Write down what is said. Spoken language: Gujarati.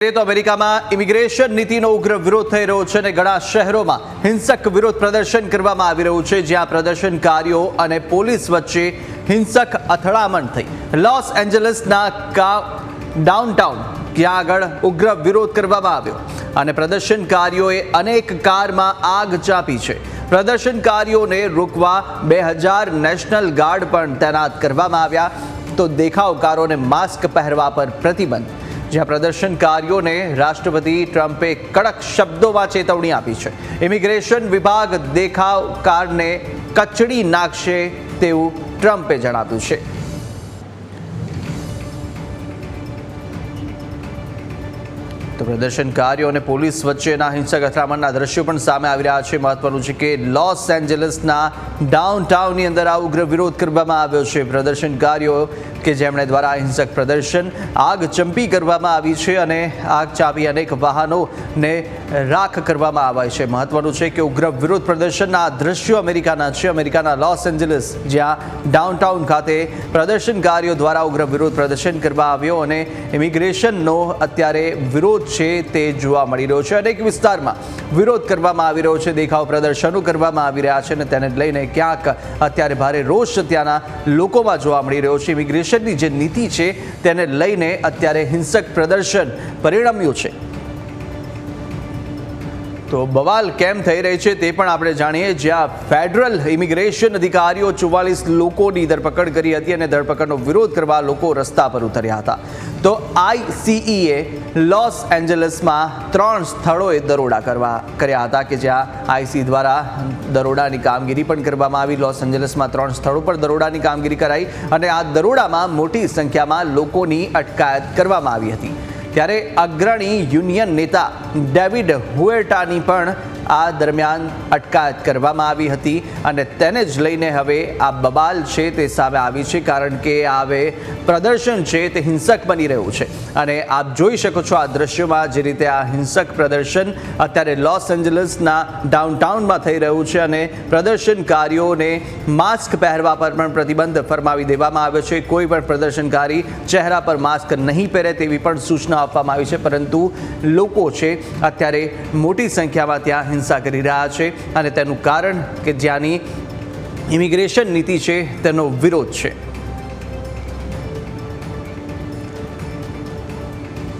તો અમેરિકામાં ઇમિગ્રેશન નીતિનો ઉગ્ર વિરોધ થઈ રહ્યો છે અને ઘણા શહેરોમાં હિંસક વિરોધ પ્રદર્શન કરવામાં આવી રહ્યું છે, જ્યાં પ્રદર્શનકારીઓ અને પોલીસ વચ્ચે હિંસક અથડામણ થઈ. લોસ એન્જલસના ડાઉનટાઉન ત્યાં આગળ ઉગ્ર વિરોધ કરવામાં આવ્યો અને પ્રદર્શનકારીઓએ અનેક કારમાં આગ ચાંપી છે. પ્રદર્શનકારીઓને રોકવા 2000 નેશનલ ગાર્ડ પણ તૈનાત કરવામાં આવ્યા. તો દેખાવકારોને માસ્ક પહેરવા પર પ્રતિબંધ. જ્યાં પ્રદર્શનકારીઓને રાષ્ટ્રપતિ ટ્રમ્પે કડક શબ્દોમાં ચેતવણી આપી છે. ઇમિગ્રેશન વિભાગ દેખાવકારને કચડી નાખશે તેવું ટ્રમ્પે જણાવ્યું છે. તો પ્રદર્શનકારીઓ અને પોલીસ વચ્ચેના હિંસક અથડામણના દ્રશ્યો પણ સામે આવી રહ્યા છે. મહત્વનું છે કે લોસ એન્જલસના ડાઉનટાઉનની અંદર આ ઉગ્ર વિરોધ કરવામાં આવ્યો છે. પ્રદર્શનકારીઓ કે જેમણે દ્વારા હિંસક પ્રદર્શન આગ ચંપી કરવામાં આવી છે અને આગ ચાંપી અનેક વાહનોને રાખ કરવામાં આવ્યા છે. મહત્વનું છે કે ઉગ્ર વિરોધ પ્રદર્શનના દ્રશ્યો અમેરિકાના છે. અમેરિકાના લોસ એન્જલસ જ્યાં ડાઉનટાઉન ખાતે પ્રદર્શનકારીઓ દ્વારા ઉગ્ર વિરોધ પ્રદર્શન કરવામાં આવ્યો અને ઇમિગ્રેશનનો અત્યારે વિરોધ છે તે જોવા મળી રહ્યો છે. અનેક વિસ્તારમાં વિરોધ કરવામાં આવી રહ્યો છે, દેખાવ પ્રદર્શનો કરવામાં આવી રહ્યા છે અને તેને લઈને ક્યાંક અત્યારે ભારે રોષ ત્યાંના લોકોમાં જોવા મળી રહ્યો છે. ઇમિગ્રેશનની જે નીતિ છે તેને લઈને અત્યારે હિંસક પ્રદર્શન પરિણમ્યું છે. તો બવાલ કેમ થઈ રહી છે તે પણ આપણે જાણીએ. જ્યાં ફેડરલ ઇમિગ્રેશન અધિકારીઓ 44 લોકોની ધરપકડ કરી હતી અને ધરપકડનો વિરોધ કરવા લોકો રસ્તા પર ઉતર્યા હતા. તો ICEએ લોસ એન્જલસમાં 3 સ્થળોએ દરોડા કર્યા હતા કે જ્યાં ICE દ્વારા દરોડાની કામગીરી પણ કરવામાં આવી. લોસ એન્જલસમાં 3 સ્થળો પર દરોડાની કામગીરી કરાઈ અને આ દરોડામાં મોટી સંખ્યામાં લોકોની અટકાયત કરવામાં આવી હતી. ત્યારે અગ્રણી યુનિયન નેતા ડેવિડ હુએર્ટાની પણ આ દરમિયાન અટકાયત કરવામાં આવી હતી અને તેને જ લઈને હવે આ બબાલ છે તે સામે આવી છે, કારણ કે હવે પ્રદર્શન છે તે હિંસક બની રહ્યું છે. અને આપ જોઈ શકો છો આ દ્રશ્યોમાં જે રીતે આ હિંસક પ્રદર્શન અત્યારે લોસ એન્જલસના ડાઉનટાઉનમાં થઈ રહ્યું છે અને પ્રદર્શનકારીઓને માસ્ક પહેરવા પર પણ પ્રતિબંધ ફરમાવી દેવામાં આવ્યો છે. કોઈ પણ પ્રદર્શનકારી ચહેરા પર માસ્ક નહીં પહેરે તેવી પણ સૂચના આપવામાં આવી છે. પરંતુ લોકો છે અત્યારે મોટી સંખ્યામાં ત્યાં હિંસા કરી રહ્યા છે અને તેનું કારણ કે જ્યાંની ઇમિગ્રેશન નીતિ છે તેનો વિરોધ છે.